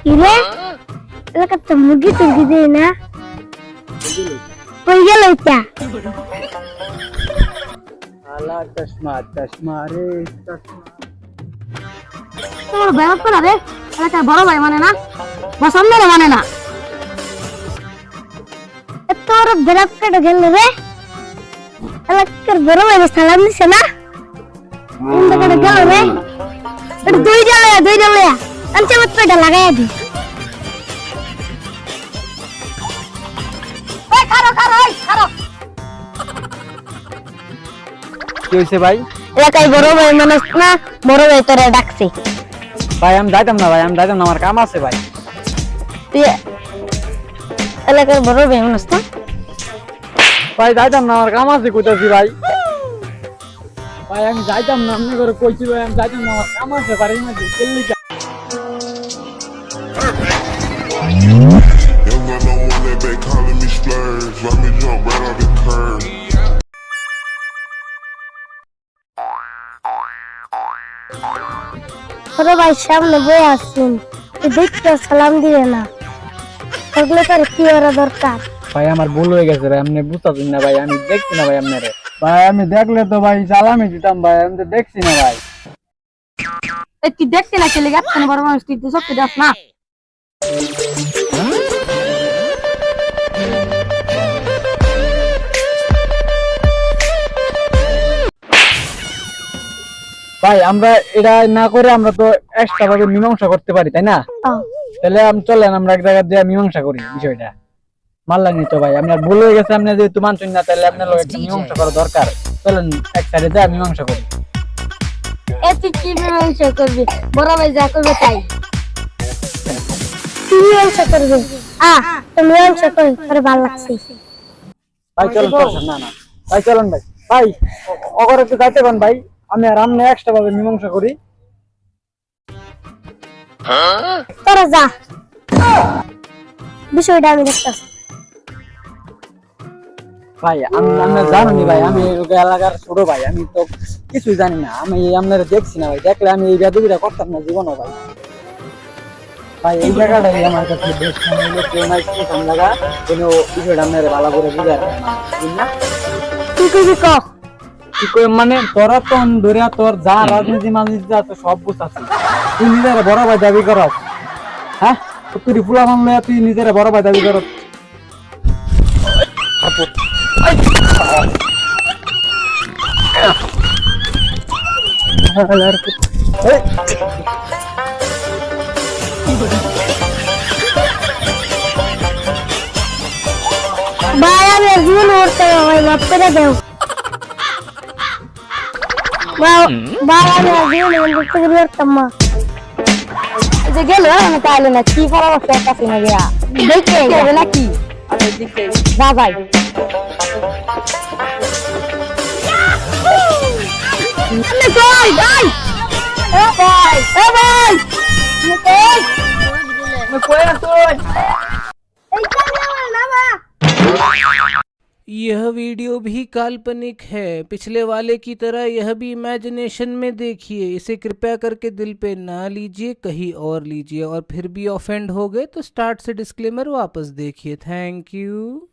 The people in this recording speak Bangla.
কিরে এলাকার তো মুরগি টুরগি দেয় না কই গেল এটা আলা চশমা চশমা রে চশমা তোর ব্যাপার করে রে এলাকার বড় ভাই মানে না বা সামনে মানে না তোর ব্যাপার করে গেল রে এলাকার বড় ভাই সালাম দিছে না ইন্দা করে গেল রে এটা দুই জালে আনছে মত পেটা লাগায়া দি এই খারো কি হইছে ভাই? এলাকায় বড় ভাই মানুষ না বড় ভাই তোরে ডাকছে ভাই আমি যাইতাম না আমার কাম আছে ভাই। তুই এলাকার বড় ভাই মানুষ না ভাই যাইতাম না আমার কাম আছে কইতাছি ভাই। ভাই আমি যাইতাম না আপনি করে কইছি ভাই আমি যাইতাম না আমার কাম আছে বাড়ির মধ্যে চললি কা Young got no one that back calling me splurge. Let me jump right off the curb. বড় ভাই সামনে বই আসছেন দেখতে সালাম দিবে না ওগুলো তার কি ওরা দরকার ভাই আমার ভুল হয়ে গেছে ভাই আপনি বুঝতেছেন না ভাই আমি দেখছি না ভাই আপনারে ভাই আমি দেখলে তো ভাই সালামি দিতাম ভাই আমি তো দেখছি না ভাই। এই তুই দেখতে না চলে যাচ্ছে না বড় মানুষ তুই তো সত্যি দেখ না ভাই আমরা এটা না করে আমরা তো এক্সট্রা ভাবে মীমাংসা করতে পারি তাই না? তাহলে চলেন আমরা এক জায়গায় দিয়ে মীমাংসা করি বিষয়টা। মানলাম তো ভাই আপনার ভুল হয়ে গেছে আপনি যেহেতু মানছেন না তাহলে আপনার লোক একটা মীমাংসা করা দরকার। চলেন এক সাইডে যা মীমাংসা করি। এ তুই কি মীমাংসা করবি বড় ভাই যা করবে তাই তুই মীমাংসা করবি তো মীমাংসা করে তোর ভালো লাগছে ভাই চলেন না ভাই চলেন ভাই অগর একটু যাইতে পারেন ভাই আমি আর আমনে এক্সট্রা ভাবে মীমাংসা করি। তোরা যা বিষয়টা আমি দেখতেছি ভাই আমি জানি ভাই আমি এলাকার ছোট ভাই আমি তো কিছুই জানি না আমি আপনারা দেখছি না ভাই দেখলে আমি এই বেদবিটা করতাম না জীবনও ভাই। ভাই এই জায়গাটাই আমার কাছে বেশ জায়গা কোনো বিষয়টা আপনারা ভালো করে বুঝার না তুই কইবি ক কি কই মানে তোরা তো ধরে তোর যা রাজনীতি আছে সব বুঝাচ্ছিস তুই নিজের বড় ভাই দাবি করস হ্যাঁ তুই ফুলা মানলে তুই নিজের বড় ভাই দাবি করস ভাই আমি জীবন করতে ভাই মাফ করে দেও ভাই আমি জীবন করতে করতাম মা যে গেল আমি তাইলে না কি পরামর্শ আছে না গিয়া দেখতে যাবে নাকি যা ভাই ভাই ভাই ভাই ভাই यह वीडियो भी काल्पनिक है। पिछले वाले की तरह यह भी इमेजिनेशन में देखिए। इसे कृपया करके दिल पे ना लीजिए, कहीं और लीजिए। और फिर भी ऑफेंड हो गए तो स्टार्ट से डिस्क्लेमर वापस देखिए। Thank you.